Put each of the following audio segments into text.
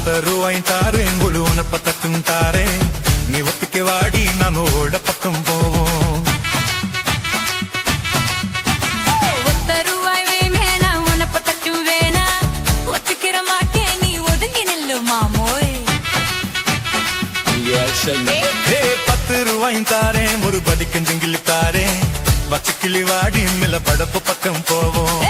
ரூபாயும் தாரேன் முழுவன பத்தக்கும் தாரேன் நீ ஒத்திக்க வாடி நான் ஓட பக்கம் போவோம் ரூபாய் வேணா உன பத்தக்கும் வேணா ஒத்துக்கிற மாட்டேன் நீ ஒதுங்கி நில்லு மாமோய் 10 ரூபாயும் தாரேன் ஒரு பதிக்கும் ஜங்கிலி தாரேன் பச்சை கிளி வாடி மேல படப்பு பக்கம் போவோம்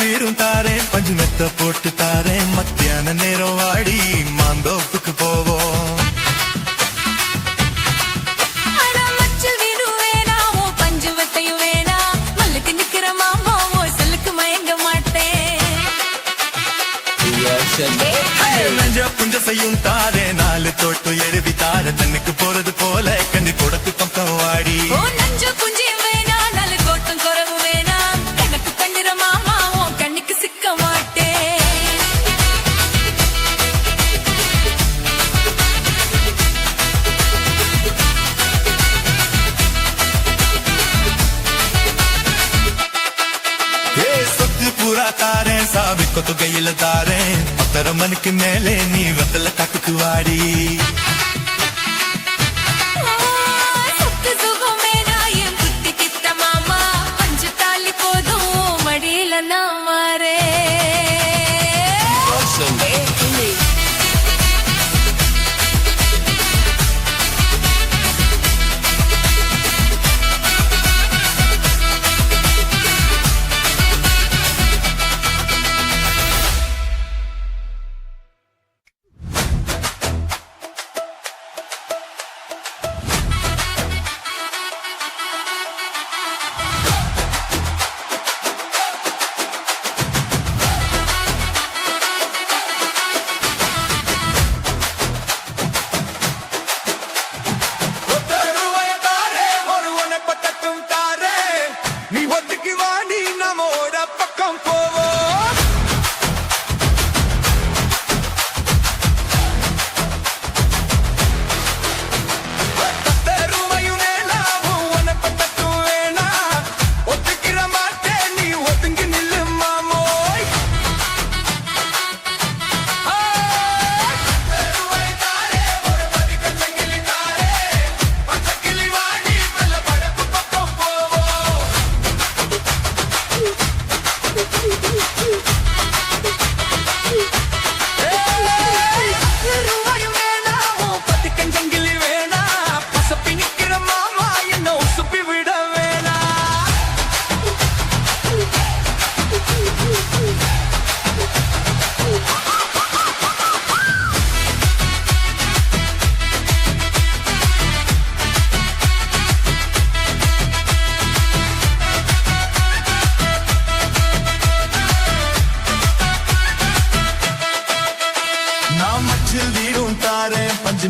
வீரும் தாரேன் பஞ்சு மெத்த போட்டு தாரேன் மத்தியான நேரம் வாடி மாந்தோப்புக்கு போவோம் புஞ்ச செய்யும் தாரே 4 தோட்டு எழுதி தார தன்னுக்கு போறது போல கண்ணி கொடுத்து பக்கம் வாடி पूरा तारे साबित को तो गई तारे तेरा मन के मेले नी वतल तक कुवाड़ी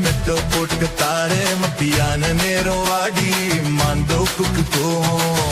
மெட்டோ போட்டு தாரே மத்தியான நேரம் வாடி மாந்தோப்புக்கு போவோம்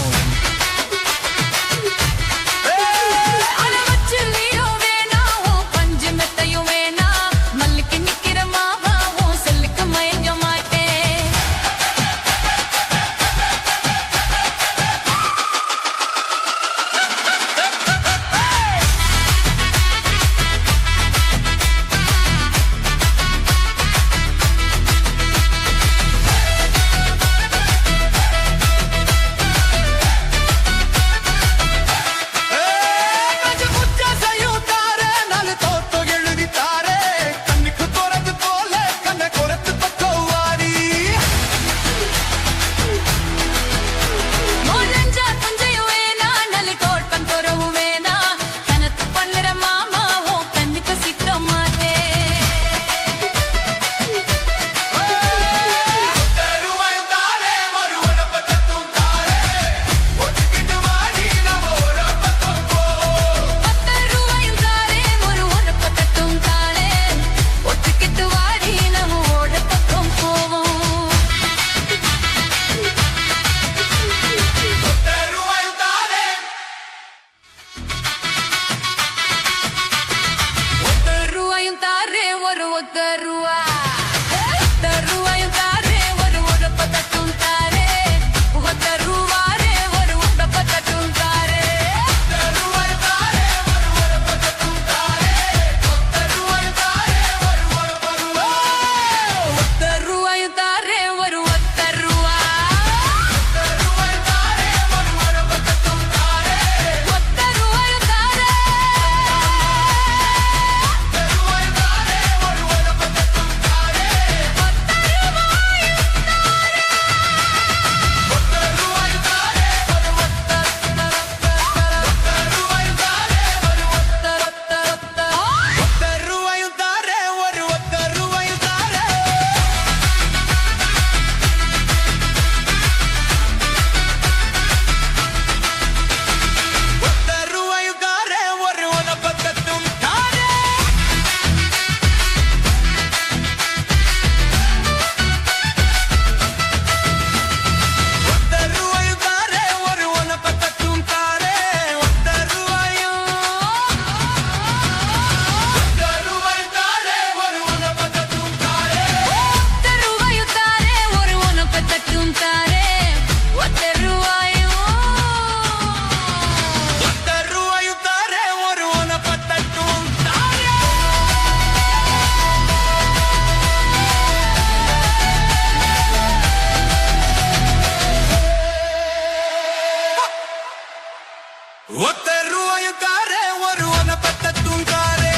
ஒத்த ரூபாயும் தாரே ஒருவனை பத்தட்டும் தாரே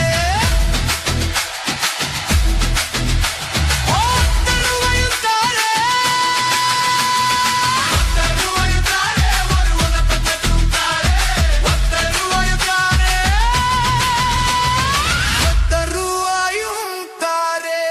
ஒத்த ரூபாயும் தாரே ஒத்த ரூபாயும் தாரே ஒருவனை பத்தட்டும் தாரே ஒத்த ரூபாயும் தாரே ஒத்த ரூபாயும் தாரே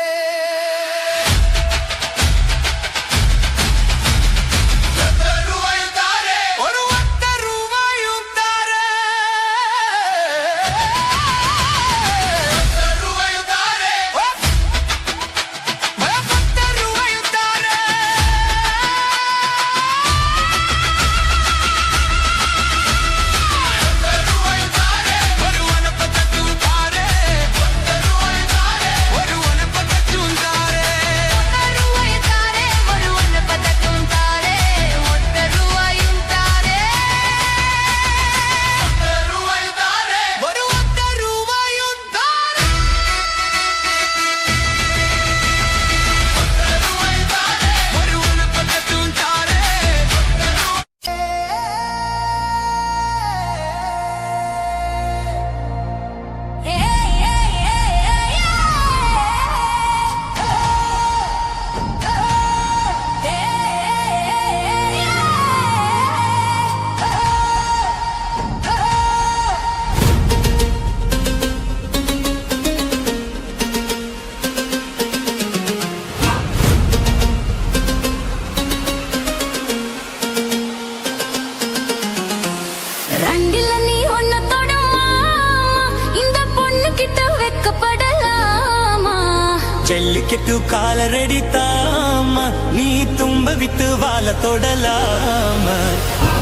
జల్లికెట్టు కాలరెడితామా నీ తుంబ విత్తు వాళ్ళ తొడలామా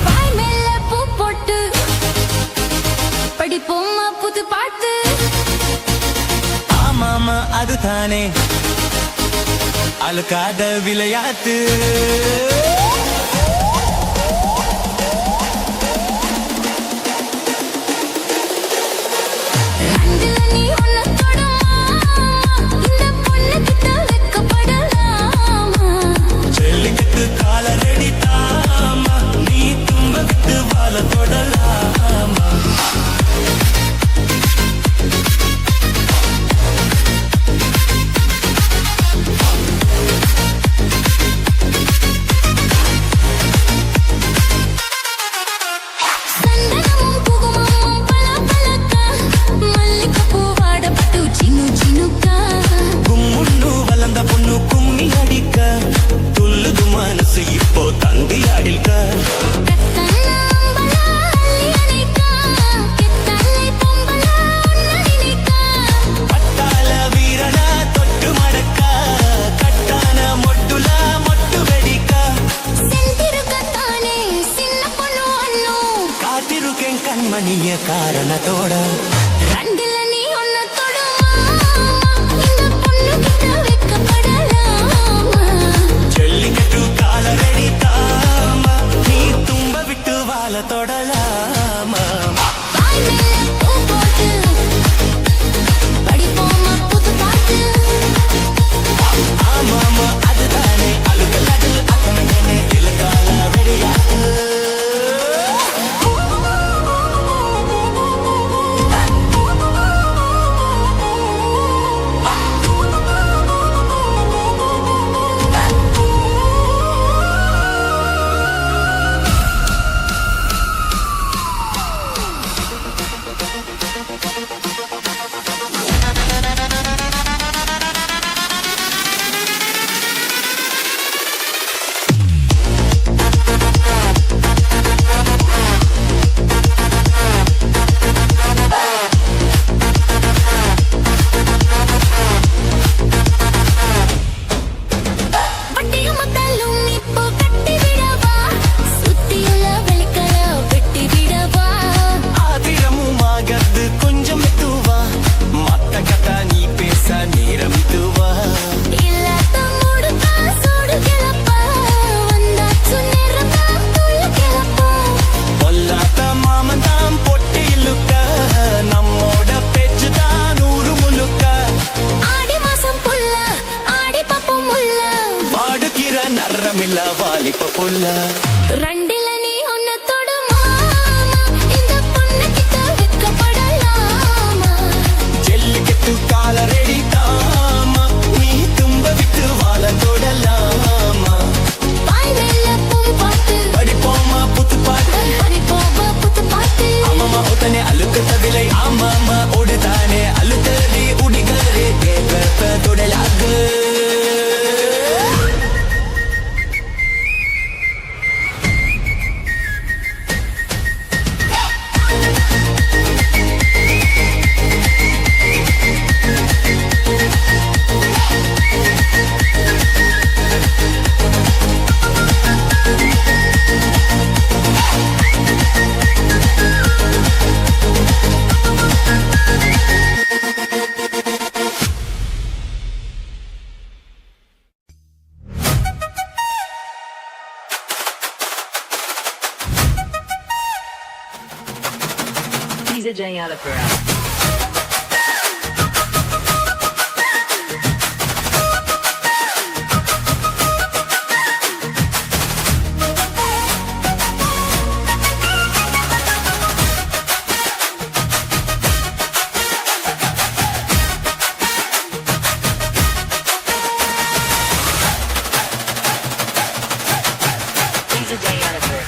வாய் மேல பூ போட்டு படிப்போமா புது பாட்டு ஆமாமா அதுதானே அழுக்காத விளையாட்டு ரெண்டுல நீ ஒன்ன தொடுமா இந்த பொண்ணு கிட்ட வெக்கப்படலாமா ஜல்லிக்கட்டு காலரெடித்தாமா நீ தும்ப வித்து வாழ தொடலாமா சந்தனமும் குங்குமமும் பளபளக்க மல்லிகைப்பூ வாடப்பட்டு சின்ன சின்னக்கா கும்முன்னு வளர்ந்த பொண்ணு கும்மி அடிக்க துள்ளுது மனசு இப்போ தந்தி அடிக்க கத்தனாம்பலா அள்ளியணிக்கா கெத்தலை பொம்பலா உன்னடினிக்கா பட்டாள வீரனா தொட்டு மடக்க கட்டான மொட்டுல மொட்டு வெடிக்க செந்திருக்கத்தானே சின்ன பொண்ணு அண்ணு காத்திருக்கேன் கண்மணிய காரணத்தோட ரெண்டுல நீ ஒன்ன தொடுமா இந்த பொண்ணு கிட்ட வெக்கப்படலாமா ஜல்லிக்கட்டு காலரெடித்தாமா நீ தும்ப விட்டு வாழ தொடலாமா வாய் மேல பூ போட்டு படிப்போமா புது பாட்டு ஆமாமா அதுதானே அழுகலது அத்தனை இழுக்கால வெடியாட்டு வட்டியும் மத்தாலும் இப்போ கட்டி விடவா சுத்தியுள்ள வெளிக்கல வெட்டி விடவா ஆதிரமும் ஆகது கொஞ்சம் மெதுவா மத்த கதா நீ பேச நேரம் இதுவா இல்லாத மூடுதா சூடு கிளப்பா வந்தாச்சு நேரத்தா துள்ள கிளப்பா பொல்லாத மாமன் தான் பொட்டி இழுக்க நம்மோட பேச்சு தான் நூறு முழுக்க ஆடி மாசம் புல்ல ஆடி பாப்போம் முல்ல பாடுகிற நரமில்ல வாலிப்ப புல்ல ரெண்டுல நீ ஒன்ன தொடுமா இந்த பொண்ணு DJ Alapura.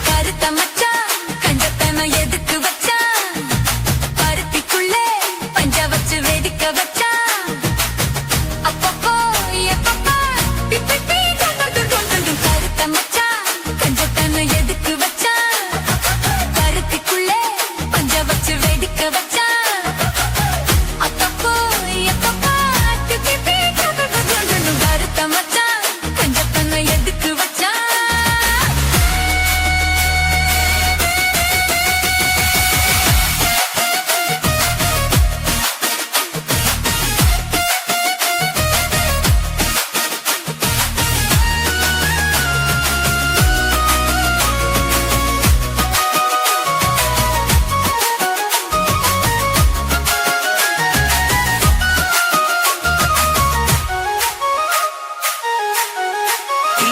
கருத்த மச்சான் கஞ்சத்தன எதுக்கு வச்சான் பருத்திக்குள்ளே பஞ்ச வச்சு வேடிக்க வச்சான் அப்பப்போ எப்பப்பா பிப்பி கருத்த மச்சான் கஞ்சத்தன எதுக்கு வச்சான் பருத்திக்குள்ளே பஞ்ச வச்சு வேடிக்க வச்சான் அப்பப்போ எப்பப்பா பிப்பி கருத்த மச்சான் கஞ்சத்தன எதுக்கு வச்சான்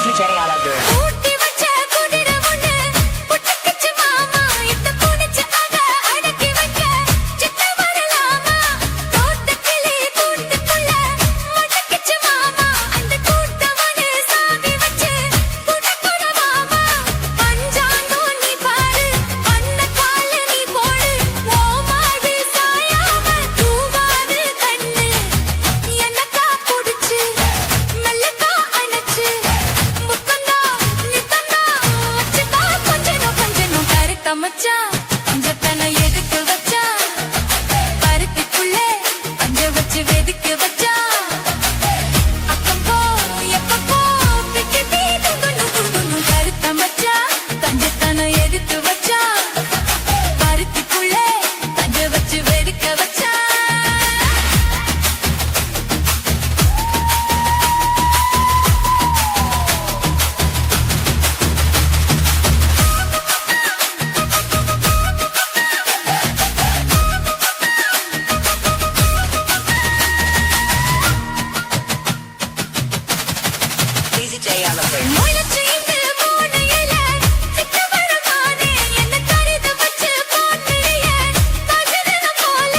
DJ Alapura. ஊட்டி வச்ச குதிரை ஒண்ணு புட்டுக்கிச்சு மாமா இத்த பூனைச்சு அத அடக்கி வைக்க சித்த வரலாமா தோட்ட கிளி கூட்டுக்குள்ள மடக்கிச்சு மாமா அந்த கூட்டவனு சாவி வச்சு புட்டுக்குற மாமா பஞ்சாங்கோ நீ பாரு பண்ண கால நீ போடு ஓ மாடு சாயாம தூவாது கண்ணு என்னக்கா புடிச்சு மெல்லக்கா அணைச்சு முத்தந்தா நித்தந்தா வச்சுக்கா கொஞ்சம் கருத்த மச்சான் பஞ்சத்தன எதுக்கு வச்சா பருத்திக்குள்ளே பஞ்ச வச்சு வெதுக்கு வச்சா அப்பப்போ எப்பப்போ பிக்கி கருத்த மச்சான் பஞ்சத்தன எதுக்கு வச்சா பருத்திக்குள்ளே பஞ்ச வச்சு வெதுக்க வச்சா DJ Alapura. முயலச்சு இங்கு மூணையில சிக்க வரமானே என்ன கருத வச்சு போட்டுறிய கஜரன போல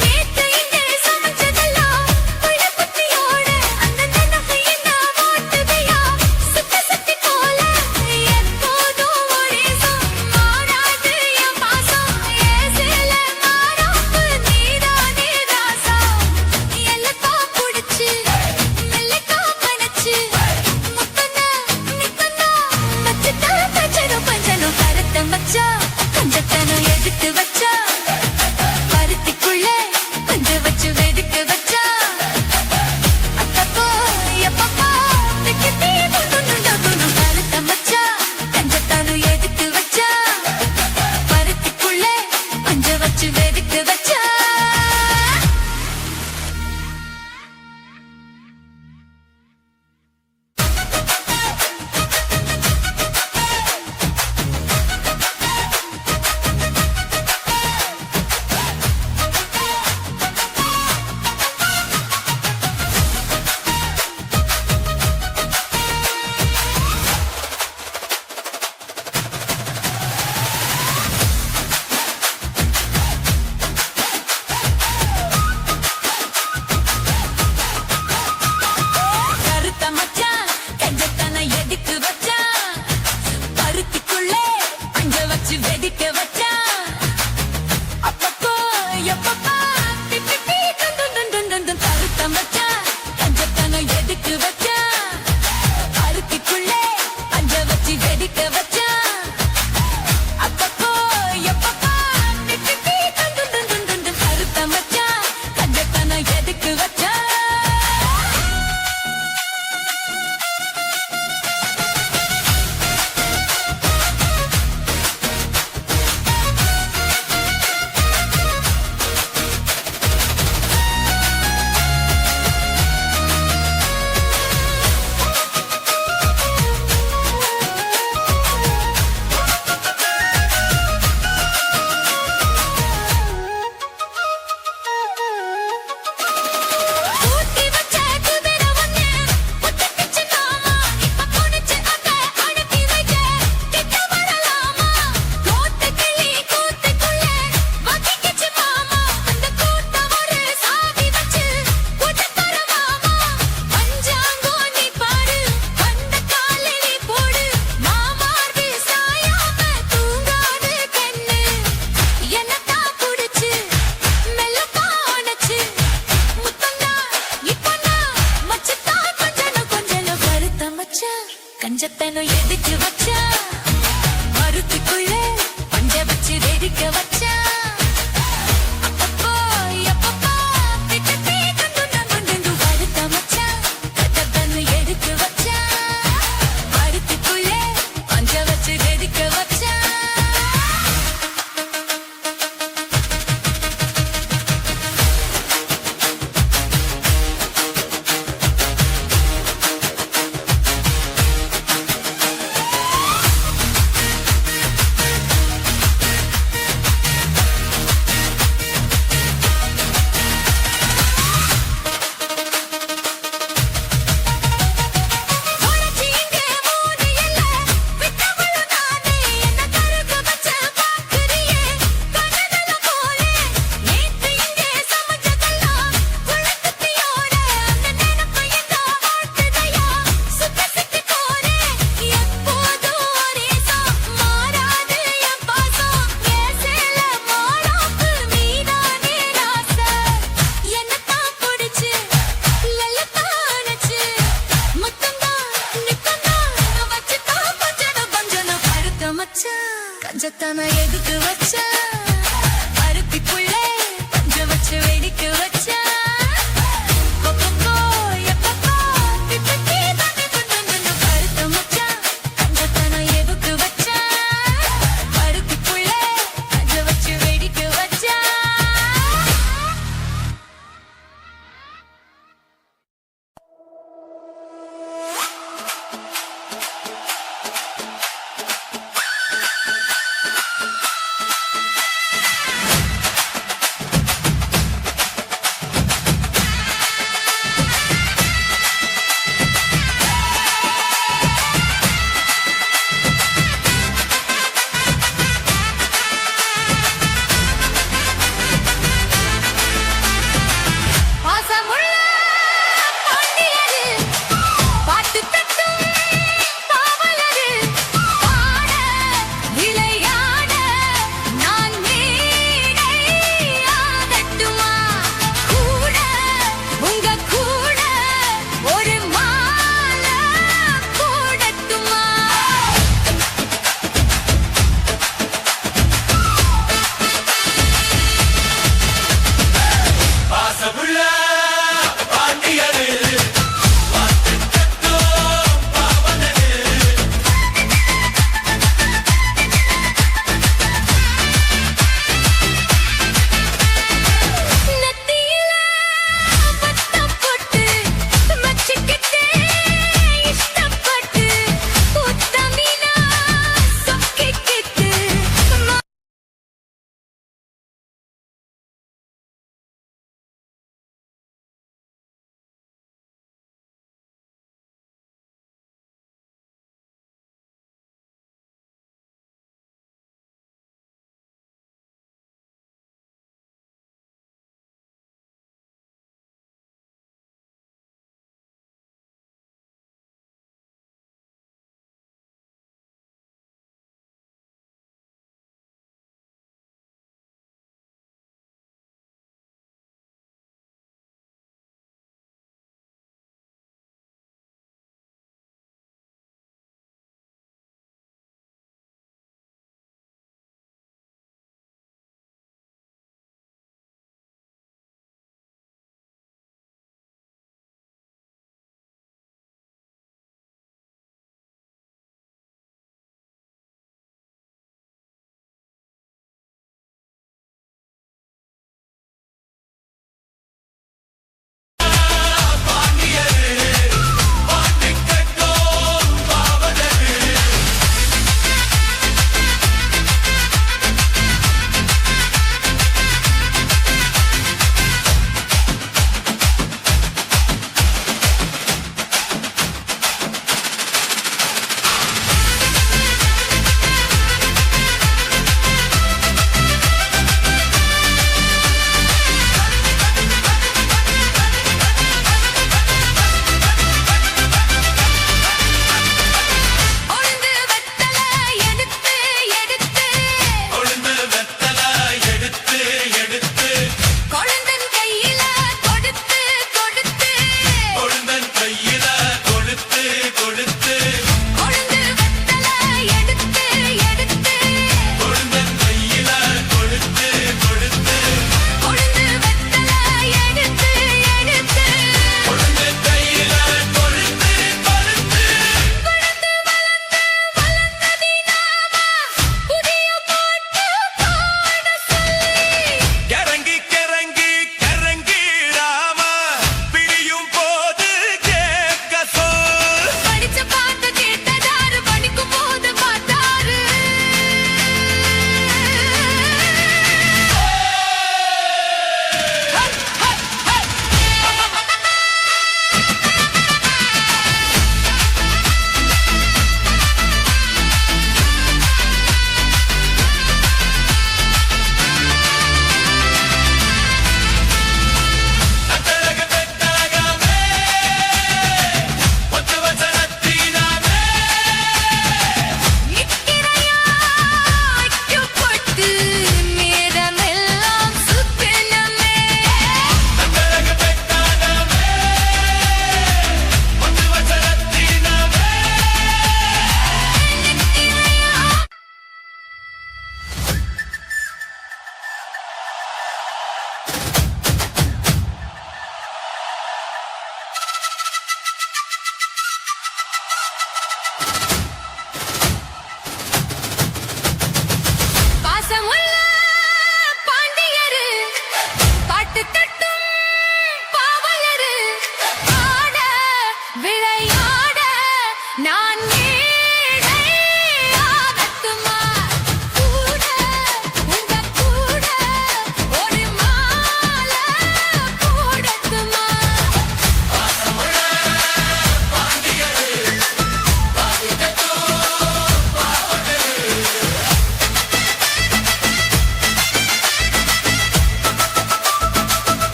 நேத்து இங்கே சமைச்சதெல்லாம் புள்ளக்குட்டியோட அந்த நனகையின ஓட்டுதையா சுத்தி போல எப்போதும் ஒரே மாறாது என் பாசம் ஏசில மாறாப்பு நீதானே ராசா எல்லக்கா புடிச்சு மெல்லக்கா கணச்சு முத்தனா நித்தனா வச்சுட்டா பஞ்சனும் கருத்த மச்சா கஞ்சத்தனம் எடுத்து வச்சா பருத்திக்குள்ளே பஞ்ச வச்சு வெடிக்க வச்சா அப்பப்போ எப்பப்பா பிக்கி கருத்த மச்சா கஞ்சத்தனம் எடுத்து வச்சா பருத்திக்குள்ளே பஞ்ச வச்சு வெடிக்க வச்சா கருத்த மச்சான் கஞ்சத்தன எதுக்கு வச்சான் பருத்திக்குள்ளே பஞ்ச வச்சு வெடிக்க வச்சான் அப்பப்போ எப்பப்பா பிப்பி கருத்த மச்சான் கஞ்சத்தன எதுக்கு வச்சான் பருத்திக்குள்ளே பஞ்ச வச்சு வெடிக்க வச்சான் அப்பப்போ எப்பப்பா பிப்பி கருத்த மச்சான் கஞ்சத்தன எதுக்கு வச்சான் கஞ்சத்தன எதுக்கு வச்ச அருப்பிக்குள்ளே பஞ்ச வச்சு வேடிக்கை வச்ச கொக்கோ எப்பப்பா திட்டக்கே தானே துண்டு கருத்த மச்சான் கஞ்சத்தன எதுக்கு வச்ச அருப்பிக்குள்ளே பஞ்ச வச்சு வேடிக்கை வச்ச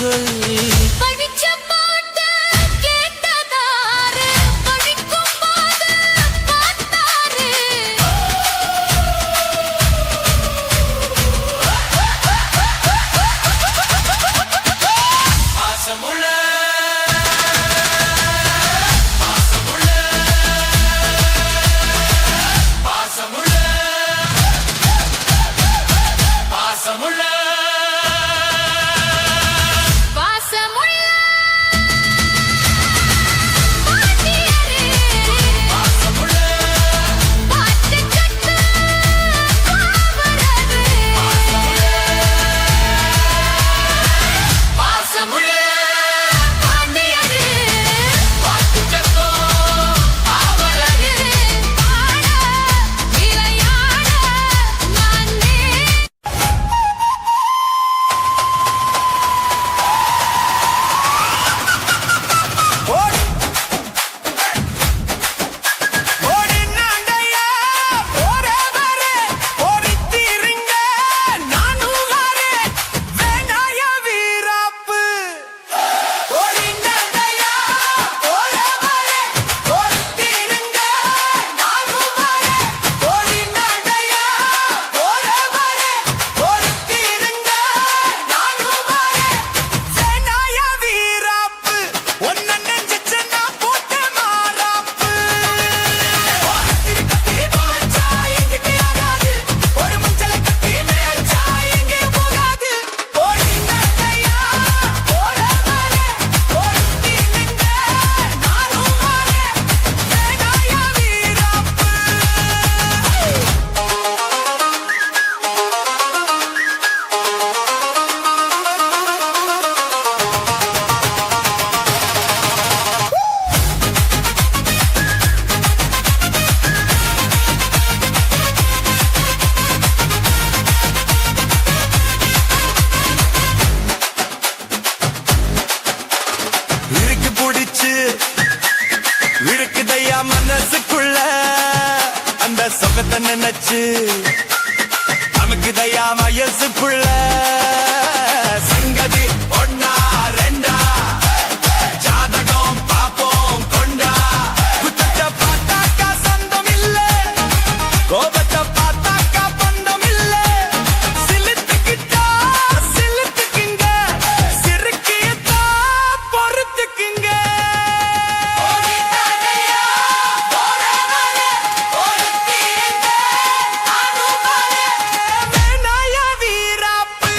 சொல்லி படிச்ச பாட்ட கேட்டதாரு படிக்கும் போது பார்த்தாரு பாசமுள்ள வாசமுள்ள பாட்டியரே பாட்டு கட்டு காவலரே வாசமுள்ள பாண்டியரே பாட்டு கட்டு காவலரே ஆட விளையாட நானே ஓடினாண்டையா போறவரே பொறுத்திருங்க நானும் வரேன் வேணாய வீராப்பு ஓடினாண்டையா போறவரே பொறுத்திருங்க நானும் வரேன் ஓடினாண்டையா போறவரே பொறுத்திருங்க நானும் வரேன் வேணாய வீராப்பு ஒன்ன நெஞ்சிச்சு நான் போட்ட மாறாப்பு ஒரு மஞ்சளை கட்டி மேய்ச்சா எங்கே போகாது ஓடினாண்டையா போறவரே பொறுத்திருங்க நானும் வரேன் வேணாய வீராப்பு இருக்கு புடிச்சு இருக்குதையா மனசுக்குள்ள அந்த சொகத்தை நினைச்சு நமக்குதையா வயசுக்குள்ள சங்கதி ஒன்னா ரெண்டா ஜாதகம் பாப்போம் கொண்டா குத்தத்தை பார்த்தாக்கா சொந்தம் இல்ல கோபத்தை பார்த்தாக்கா பந்தம் இல்ல சிலுத்துக்கிட்டா சிலுத்துக்குங்க சிறுக்கியத்தா பொறுத்துக்குங்க வேணாய வீராப்பு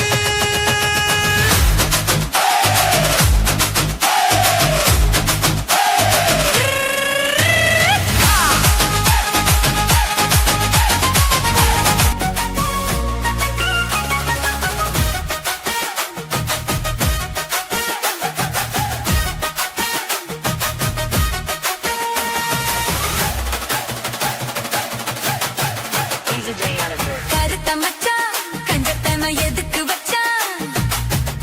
Easy J Oliver. கருத்த மச்சான் கஞ்சத்தனம் எதுக்கு வச்சான்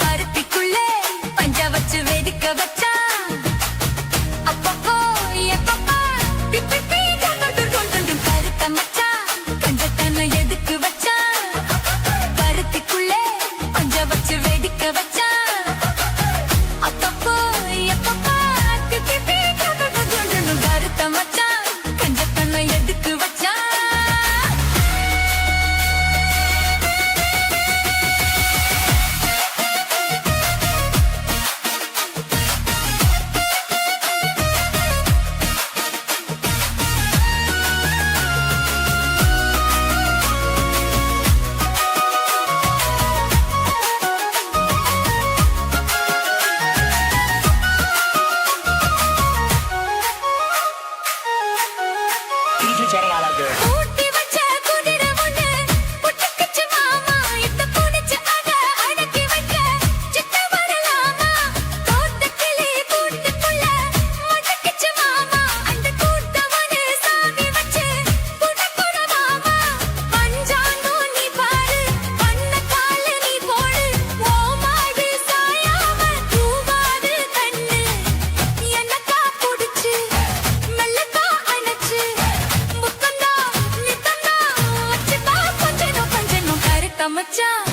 பருத்திக்குள்ளே பஞ்ச வச்சு வெடிக்க வச்சான் அப்பப்போ எப்பப்பா பிப்பி பீ கொண்டு கருத்த மச்சான் கஞ்சத்தனம் எதுக்கு வச்சான் பருத்திக்குள்ளே பஞ்ச வச்சு வெடிக்க வச்சான் அப்பப்போ எப்பப்பா பிப்பி பீ கொண்டு கருத்த மச்சான் கஞ்சத்தனம் எதுக்கு வச்சான் Easy J Oliver. ஊட்டி வச்ச குதிரை ஒண்ணு புட்டுக்குச்சு மாமா இத்த புடிச்சு அத அடக்கி வைக்க சித்த வரலாமா தோட்ட கிளி கூட்டுக்குள்ள முட்டுக்குச்சு மாமா அந்த கூட்டவனு சாமி வச்சு புடக்குற மாமா பஞ்சானோ நீ பாரு பண்ண கால நீ போடு ஓ மாடு சாயாம தூவாது கண்ணு என்னக்கா புடிச்சு மெல்லக்கா அணைச்சு முக்கந்தா நித்தந்தா வச்சுப்பா கொஞ்சம் கருத்த மச்சான்